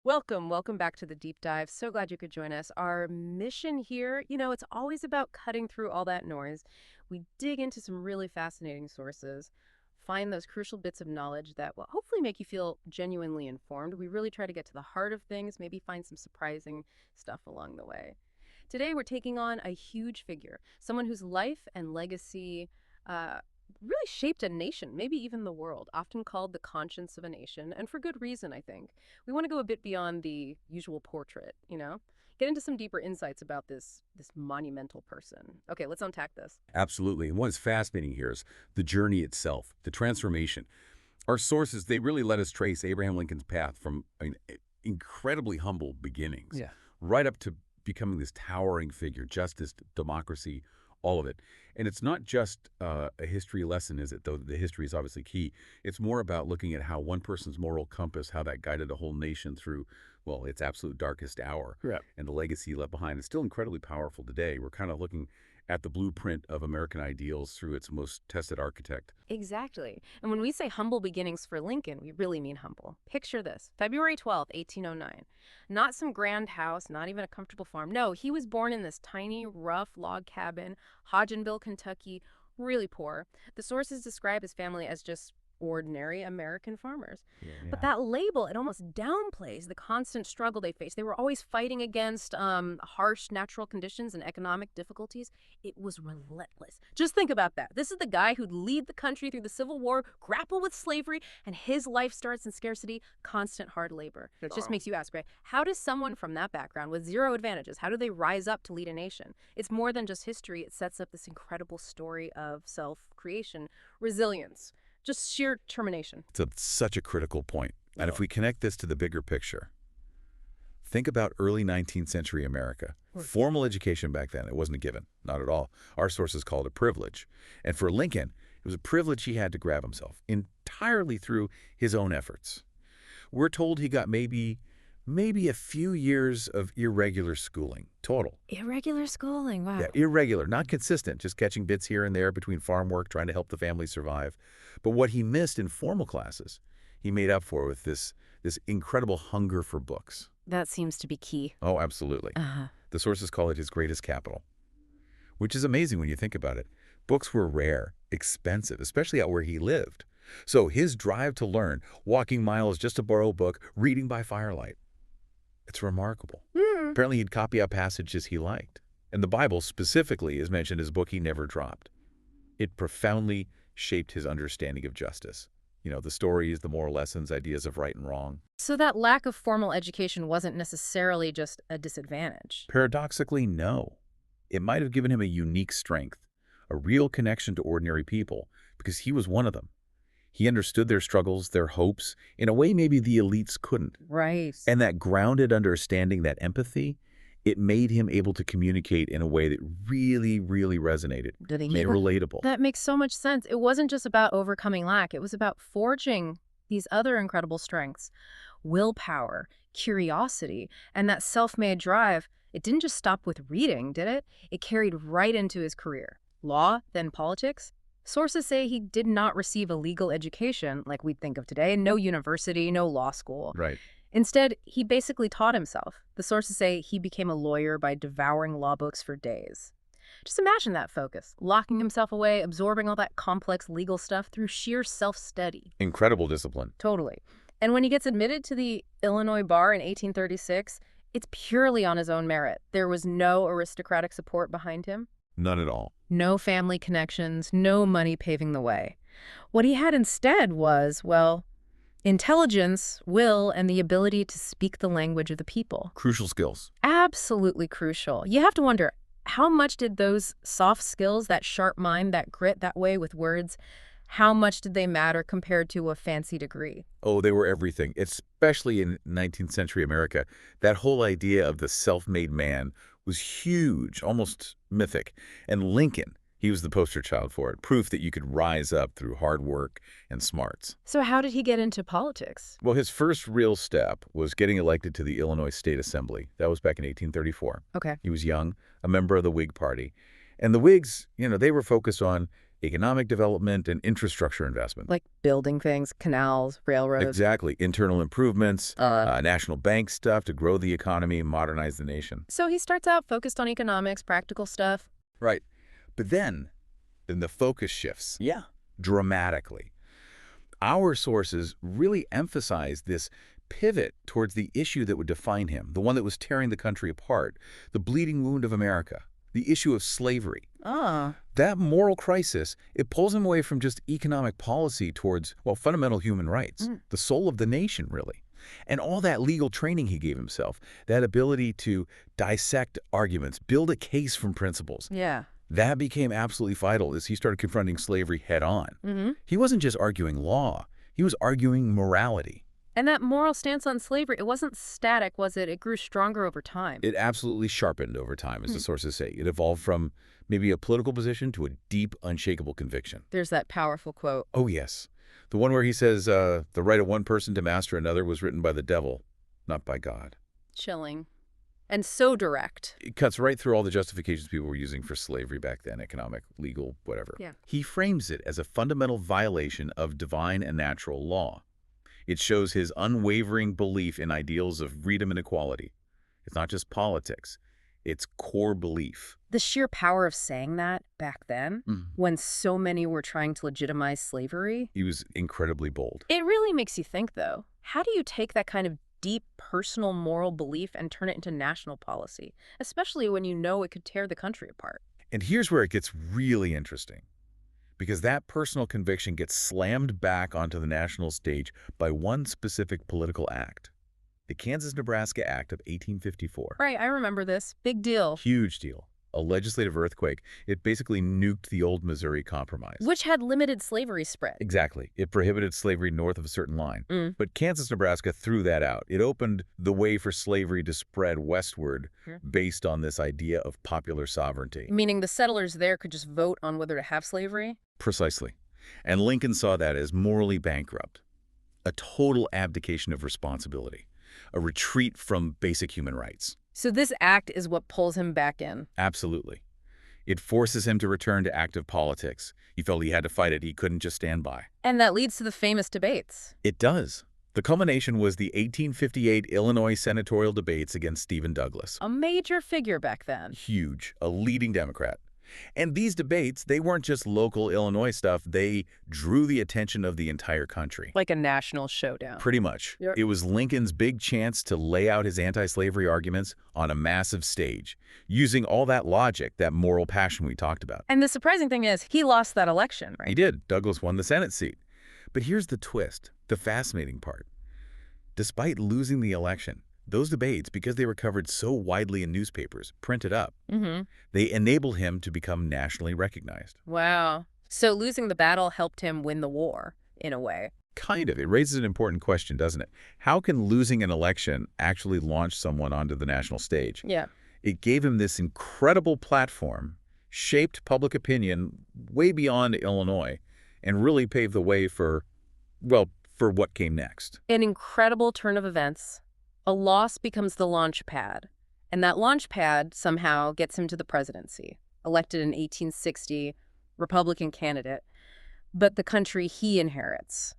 Welcome back to the deep dive. So glad you could join us. Our mission here, it's always about cutting through all that noise. We dig into some really fascinating sources, find those crucial bits of knowledge that will hopefully make you feel genuinely informed. We really try to get to the heart of things, maybe find some surprising stuff along the way. Today, we're taking on a huge figure, someone whose life and legacy really shaped a nation, maybe even the world, often called the conscience of a nation, and for good reason, I think. We want to go a bit beyond the usual portrait, get into some deeper insights about this monumental person. Okay, let's unpack this. Absolutely. And what's fascinating here is the journey itself, the transformation. Our sources, they really let us trace Abraham Lincoln's path from incredibly humble beginnings, right up to becoming this towering figure, justice, democracy, all of it. And it's not just a history lesson, is it? Though the history is obviously key. It's more about looking at how one person's moral compass, how that guided a whole nation through, well, its absolute darkest hour. Correct. And the legacy left behind is still incredibly powerful today. We're kind of looking at the blueprint of American ideals through its most tested architect. Exactly. And when we say humble beginnings for Lincoln, we really mean humble. Picture this. February 12th, 1809. Not some grand house, not even a comfortable farm. No, he was born in this tiny, rough log cabin, Hodgenville, Kentucky, really poor. The sources describe his family as just ordinary American farmers. But that label, it almost downplays the constant struggle they faced. They were always fighting against harsh natural conditions and economic difficulties. It was relentless. Just think about that. This is the guy who'd lead the country through the Civil War, grapple with slavery, and his life starts in scarcity, constant hard labor. It just makes you ask, right? How does someone from that background with zero advantages, how do they rise up to lead a nation? It's more than just history. It sets up this incredible story of self-creation, resilience, just sheer determination. It's such a critical point. And if we connect this to the bigger picture, think about early 19th century America. Formal education back then, it wasn't a given, not at all. Our sources call it a privilege. And for Lincoln, it was a privilege he had to grab himself entirely through his own efforts. We're told he got maybe a few years of irregular schooling, total. Irregular schooling, wow. Yeah, irregular, not consistent, just catching bits here and there between farm work, trying to help the family survive. But what he missed in formal classes, he made up for with this incredible hunger for books. That seems to be key. Oh, absolutely. The sources call it his greatest capital, which is amazing when you think about it. Books were rare, expensive, especially out where he lived. So his drive to learn, walking miles just to borrow a book, reading by firelight, it's remarkable. Apparently he'd copy out passages he liked. And the Bible specifically is mentioned as a book he never dropped. It profoundly shaped his understanding of justice. The stories, the moral lessons, ideas of right and wrong. So that lack of formal education wasn't necessarily just a disadvantage. Paradoxically, no. It might have given him a unique strength, a real connection to ordinary people, because he was one of them. He understood their struggles, their hopes, in a way maybe the elites couldn't. Right. And that grounded understanding, that empathy, it made him able to communicate in a way that really, really resonated, made relatable. That makes so much sense. It wasn't just about overcoming lack. It was about forging these other incredible strengths. Willpower, curiosity, and that self-made drive. It didn't just stop with reading, did it? It carried right into his career. Law, then politics. Sources say he did not receive a legal education like we'd think of today. No university, no law school. Right. Instead, he basically taught himself. The sources say he became a lawyer by devouring law books for days. Just imagine that focus, locking himself away, absorbing all that complex legal stuff through sheer self-study. Incredible discipline. Totally. And when he gets admitted to the Illinois bar in 1836, it's purely on his own merit. There was no aristocratic support behind him. None at all. No family connections, no money paving the way. What he had instead was, well, intelligence, will, and the ability to speak the language of the people. Crucial skills. Absolutely crucial. You have to wonder, how much did those soft skills, that sharp mind, that grit, that way with words, how much did they matter compared to a fancy degree? Oh, they were everything, especially in 19th century America. That whole idea of the self-made man was huge, almost mythic. And Lincoln, he was the poster child for it, proof that you could rise up through hard work and smarts. So how did he get into politics? Well, his first real step was getting elected to the Illinois State Assembly. That was back in 1834. Okay. He was young, a member of the Whig Party. And the Whigs, they were focused on economic development and infrastructure investment. Like building things, canals, railroads. Exactly. Internal improvements, national bank stuff to grow the economy and modernize the nation. So he starts out focused on economics, practical stuff. Right. But then the focus shifts. Yeah. Dramatically. Our sources really emphasize this pivot towards the issue that would define him, the one that was tearing the country apart, the bleeding wound of America, the issue of slavery. That moral crisis, it pulls him away from just economic policy towards, well, fundamental human rights, the soul of the nation, really. And all that legal training he gave himself, that ability to dissect arguments, build a case from principles. Yeah. That became absolutely vital as he started confronting slavery head-on. He wasn't just arguing law. He was arguing morality. And that moral stance on slavery, it wasn't static, was it? It grew stronger over time. It absolutely sharpened over time, as the sources say. It evolved from maybe a political position to a deep, unshakable conviction. There's that powerful quote. Oh, yes. The one where he says, the right of one person to master another was written by the devil, not by God. Chilling. And so direct. It cuts right through all the justifications people were using for slavery back then, economic, legal, whatever. Yeah. He frames it as a fundamental violation of divine and natural law. It shows his unwavering belief in ideals of freedom and equality. It's not just politics. It's core belief. The sheer power of saying that back then, when so many were trying to legitimize slavery. He was incredibly bold. It really makes you think, though. How do you take that kind of deep personal moral belief and turn it into national policy, especially when you know it could tear the country apart? And here's where it gets really interesting, because that personal conviction gets slammed back onto the national stage by one specific political act, the Kansas-Nebraska Act of 1854. Right, I remember this. Big deal. Huge deal. A legislative earthquake. It basically nuked the old Missouri Compromise. Which had limited slavery spread. Exactly. It prohibited slavery north of a certain line. But Kansas-Nebraska threw that out. It opened the way for slavery to spread westward based on this idea of popular sovereignty. Meaning the settlers there could just vote on whether to have slavery? Precisely. And Lincoln saw that as morally bankrupt. A total abdication of responsibility. A retreat from basic human rights. So this act is what pulls him back in. Absolutely. It forces him to return to active politics. He felt he had to fight it. He couldn't just stand by. And that leads to the famous debates. It does. The culmination was the 1858 Illinois senatorial debates against Stephen Douglas. A major figure back then. Huge. A leading Democrat. And these debates, they weren't just local Illinois stuff. They drew the attention of the entire country. Like a national showdown. Pretty much. Yep. It was Lincoln's big chance to lay out his anti-slavery arguments on a massive stage, using all that logic, that moral passion we talked about. And the surprising thing is, he lost that election, right? He did. Douglas won the Senate seat. But here's the twist, the fascinating part. Despite losing the election, those debates, because they were covered so widely in newspapers, printed up, they enabled him to become nationally recognized. Wow. So losing the battle helped him win the war, in a way. Kind of. It raises an important question, doesn't it? How can losing an election actually launch someone onto the national stage? Yeah. It gave him this incredible platform, shaped public opinion way beyond Illinois, and really paved the way for, well, for what came next. An incredible turn of events. A loss becomes the launch pad, and that launch pad somehow gets him to the presidency, elected in 1860, Republican candidate, but the country he inherits.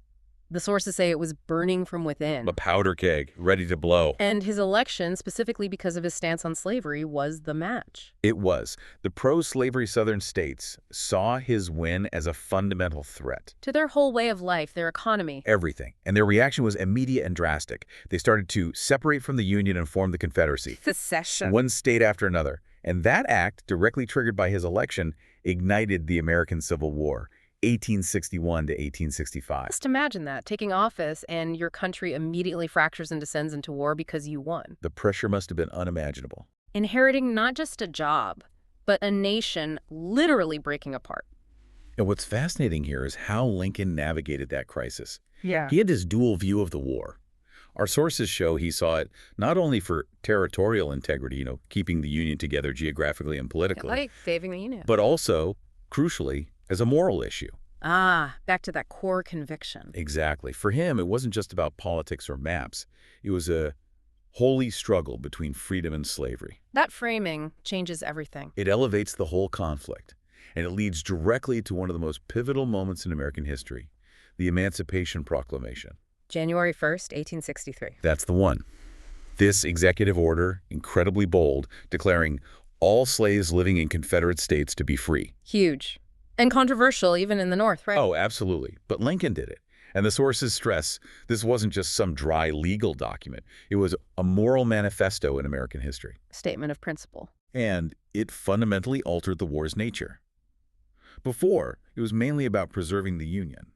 The sources say it was burning from within. A powder keg, ready to blow. And his election, specifically because of his stance on slavery, was the match. It was. The pro-slavery southern states saw his win as a fundamental threat. To their whole way of life, their economy. Everything. And their reaction was immediate and drastic. They started to separate from the Union and form the Confederacy. Secession. One state after another. And that act, directly triggered by his election, ignited the American Civil War. 1861 to 1865. Just imagine that, taking office and your country immediately fractures and descends into war because you won. The pressure must have been unimaginable. Inheriting not just a job, but a nation literally breaking apart. And what's fascinating here is how Lincoln navigated that crisis. Yeah. He had this dual view of the war. Our sources show he saw it not only for territorial integrity, keeping the Union together geographically and politically, Like saving the Union. but also, crucially, as a moral issue. Back to that core conviction. Exactly. For him, it wasn't just about politics or maps. It was a holy struggle between freedom and slavery. That framing changes everything. It elevates the whole conflict. And it leads directly to one of the most pivotal moments in American history, the Emancipation Proclamation. January 1st, 1863. That's the one. This executive order, incredibly bold, declaring all slaves living in Confederate states to be free. Huge. And controversial even in the North, right? Oh, absolutely. But Lincoln did it. And the sources stress this wasn't just some dry legal document. It was a moral manifesto in American history. Statement of principle. And it fundamentally altered the war's nature. Before, it was mainly about preserving the Union.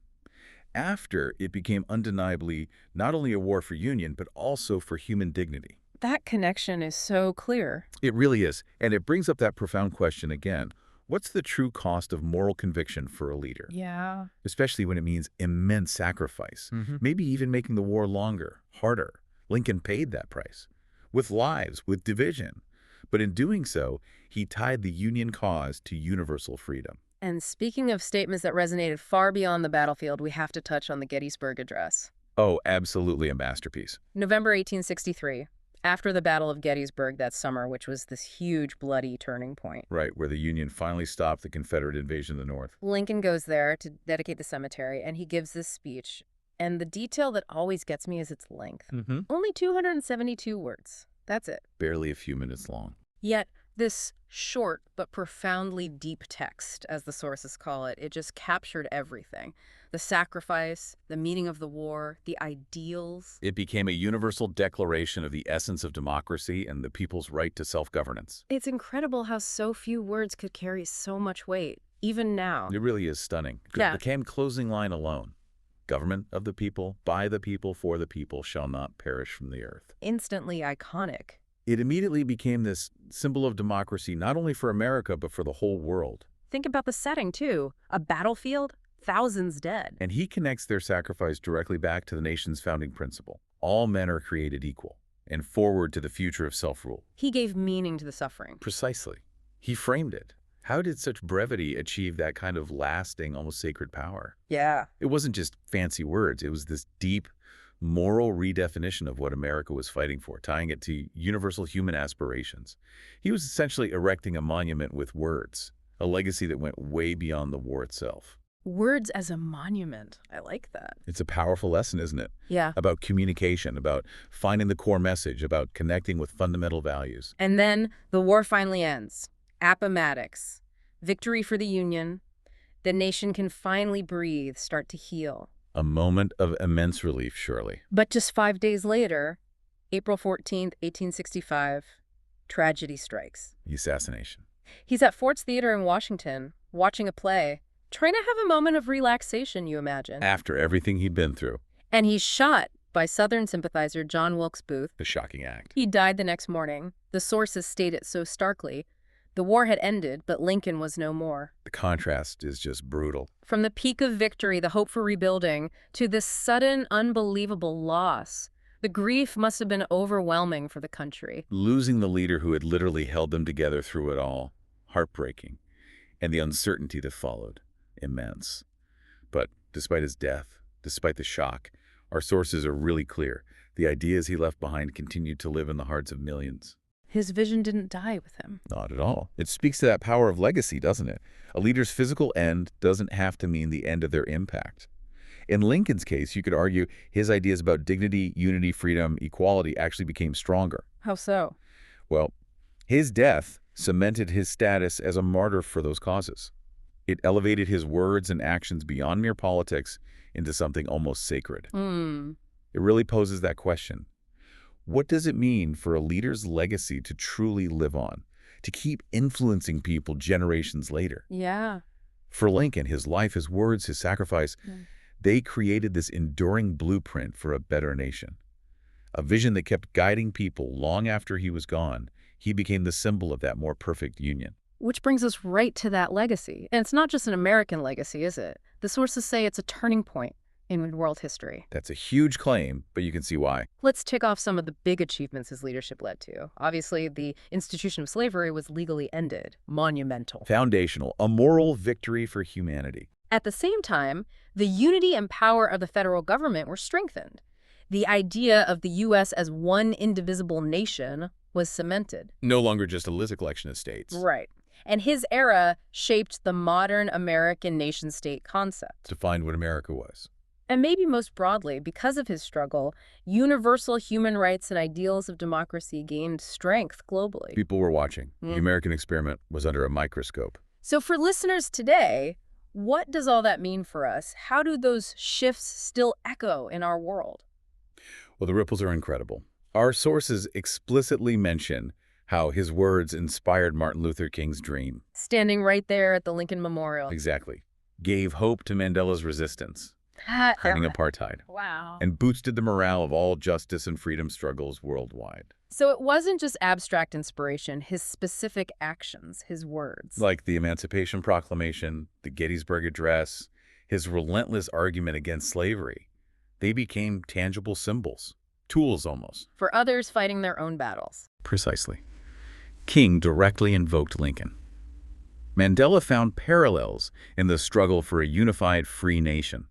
After, it became undeniably not only a war for Union, but also for human dignity. That connection is so clear. It really is. And it brings up that profound question again. What's the true cost of moral conviction for a leader? Yeah. Especially when it means immense sacrifice, maybe even making the war longer, harder. Lincoln paid that price. With lives, with division. But in doing so, he tied the Union cause to universal freedom. And speaking of statements that resonated far beyond the battlefield, we have to touch on the Gettysburg Address. Oh, absolutely a masterpiece. November 1863, after the Battle of Gettysburg that summer, which was this huge, bloody turning point. Right, where the Union finally stopped the Confederate invasion of the North. Lincoln goes there to dedicate the cemetery, and he gives this speech. And the detail that always gets me is its length. Only 272 words. That's it. Barely a few minutes long. Yet, this short but profoundly deep text, as the sources call it, it just captured everything. The sacrifice, the meaning of the war, the ideals. It became a universal declaration of the essence of democracy and the people's right to self-governance. It's incredible how so few words could carry so much weight, even now. It really is stunning. Yeah. It became closing line alone. Government of the people, by the people, for the people, shall not perish from the earth. Instantly iconic. It immediately became this symbol of democracy, not only for America, but for the whole world. Think about the setting, too. A battlefield, thousands dead. And he connects their sacrifice directly back to the nation's founding principle. All men are created equal, and forward to the future of self-rule. He gave meaning to the suffering. Precisely. He framed it. How did such brevity achieve that kind of lasting, almost sacred power? Yeah. It wasn't just fancy words. It was this deep, moral redefinition of what America was fighting for, tying it to universal human aspirations. He was essentially erecting a monument with words, a legacy that went way beyond the war itself. Words as a monument. I like that. It's a powerful lesson, isn't it? Yeah. About communication, about finding the core message, about connecting with fundamental values. And then the war finally ends. Appomattox. Victory for the Union. The nation can finally breathe, start to heal. A moment of immense relief, surely. But just 5 days later, April 14th, 1865, tragedy strikes. The assassination. He's at Ford's Theater in Washington, watching a play, trying to have a moment of relaxation, you imagine. After everything he'd been through. And he's shot by Southern sympathizer John Wilkes Booth. The shocking act. He died the next morning. The sources state it so starkly. The war had ended, but Lincoln was no more. The contrast is just brutal. From the peak of victory, the hope for rebuilding, to this sudden, unbelievable loss, the grief must have been overwhelming for the country. Losing the leader who had literally held them together through it all. Heartbreaking. And the uncertainty that followed. Immense. But despite his death, despite the shock, our sources are really clear. The ideas he left behind continued to live in the hearts of millions. His vision didn't die with him. Not at all. It speaks to that power of legacy, doesn't it? A leader's physical end doesn't have to mean the end of their impact. In Lincoln's case, you could argue his ideas about dignity, unity, freedom, equality actually became stronger. How so? Well, his death cemented his status as a martyr for those causes. It elevated his words and actions beyond mere politics into something almost sacred. It really poses that question. What does it mean for a leader's legacy to truly live on, to keep influencing people generations later? Yeah. For Lincoln, his life, his words, his sacrifice, they created this enduring blueprint for a better nation. A vision that kept guiding people long after he was gone. He became the symbol of that more perfect union. Which brings us right to that legacy. And it's not just an American legacy, is it? The sources say it's a turning point in world history. That's a huge claim, but you can see why. Let's tick off some of the big achievements his leadership led to. Obviously, the institution of slavery was legally ended. Monumental. Foundational, a moral victory for humanity. At the same time, the unity and power of the federal government were strengthened. The idea of the U.S. as one indivisible nation was cemented. No longer just a list collection of states. Right. And his era shaped the modern American nation-state concept. Defined what America was. And maybe most broadly, because of his struggle, universal human rights and ideals of democracy gained strength globally. People were watching. The American experiment was under a microscope. So for listeners today, what does all that mean for us? How do those shifts still echo in our world? Well, the ripples are incredible. Our sources explicitly mention how his words inspired Martin Luther King's dream. Standing right there at the Lincoln Memorial. Exactly. Gave hope to Mandela's resistance, ending apartheid, Wow. and boosted the morale of all justice and freedom struggles worldwide. So it wasn't just abstract inspiration, his specific actions, his words. Like the Emancipation Proclamation, the Gettysburg Address, his relentless argument against slavery. They became tangible symbols, tools almost. For others fighting their own battles. Precisely. King directly invoked Lincoln. Mandela found parallels in the struggle for a unified, free nation.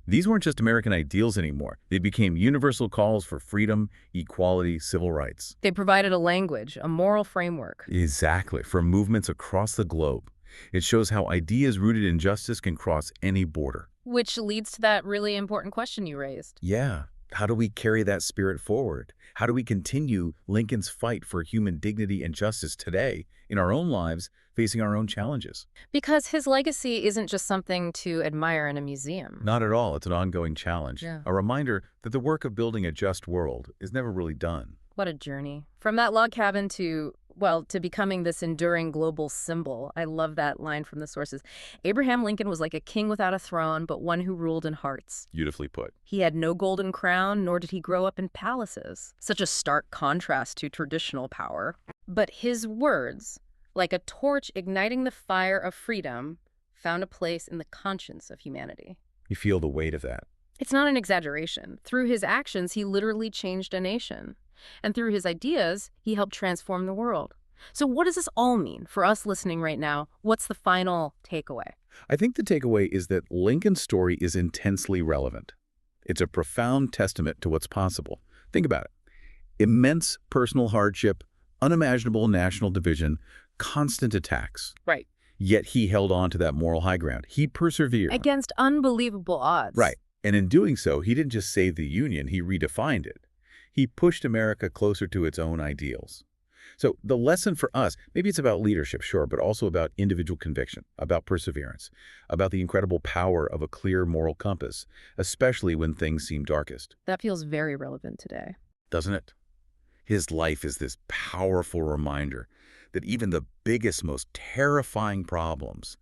These weren't just American ideals anymore. They became universal calls for freedom, equality, civil rights. They provided a language, a moral framework. Exactly, for movements across the globe. It shows how ideas rooted in justice can cross any border. Which leads to that really important question you raised. Yeah. How do we carry that spirit forward? How do we continue Lincoln's fight for human dignity and justice today in our own lives, facing our own challenges? Because his legacy isn't just something to admire in a museum. Not at all. It's an ongoing challenge. Yeah. A reminder that the work of building a just world is never really done. What a journey. From that log cabin to, well, to becoming this enduring global symbol. I love that line from the sources. Abraham Lincoln was like a king without a throne, but one who ruled in hearts. Beautifully put. He had no golden crown, nor did he grow up in palaces. Such a stark contrast to traditional power. But his words, like a torch igniting the fire of freedom, found a place in the conscience of humanity. You feel the weight of that. It's not an exaggeration. Through his actions, he literally changed a nation. And through his ideas, he helped transform the world. So what does this all mean for us listening right now? What's the final takeaway? I think the takeaway is that Lincoln's story is intensely relevant. It's a profound testament to what's possible. Think about it. Immense personal hardship, unimaginable national division, constant attacks. Right. Yet he held on to that moral high ground. He persevered. Against unbelievable odds. Right. And in doing so, he didn't just save the Union, he redefined it. He pushed America closer to its own ideals. So the lesson for us, maybe it's about leadership, sure, but also about individual conviction, about perseverance, about the incredible power of a clear moral compass, especially when things seem darkest. That feels very relevant today. Doesn't it? His life is this powerful reminder that even the biggest, most terrifying problems,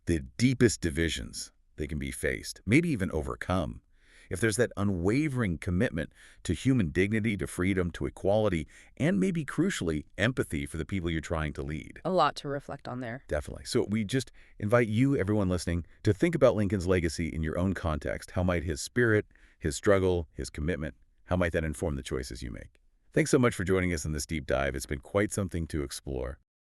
the deepest divisions, they can be faced, maybe even overcome. If there's that unwavering commitment to human dignity, to freedom, to equality, and maybe crucially, empathy for the people you're trying to lead. A lot to reflect on there. Definitely. So we just invite you, everyone listening, to think about Lincoln's legacy in your own context. How might his spirit, his struggle, his commitment, how might that inform the choices you make? Thanks so much for joining us in this deep dive. It's been quite something to explore.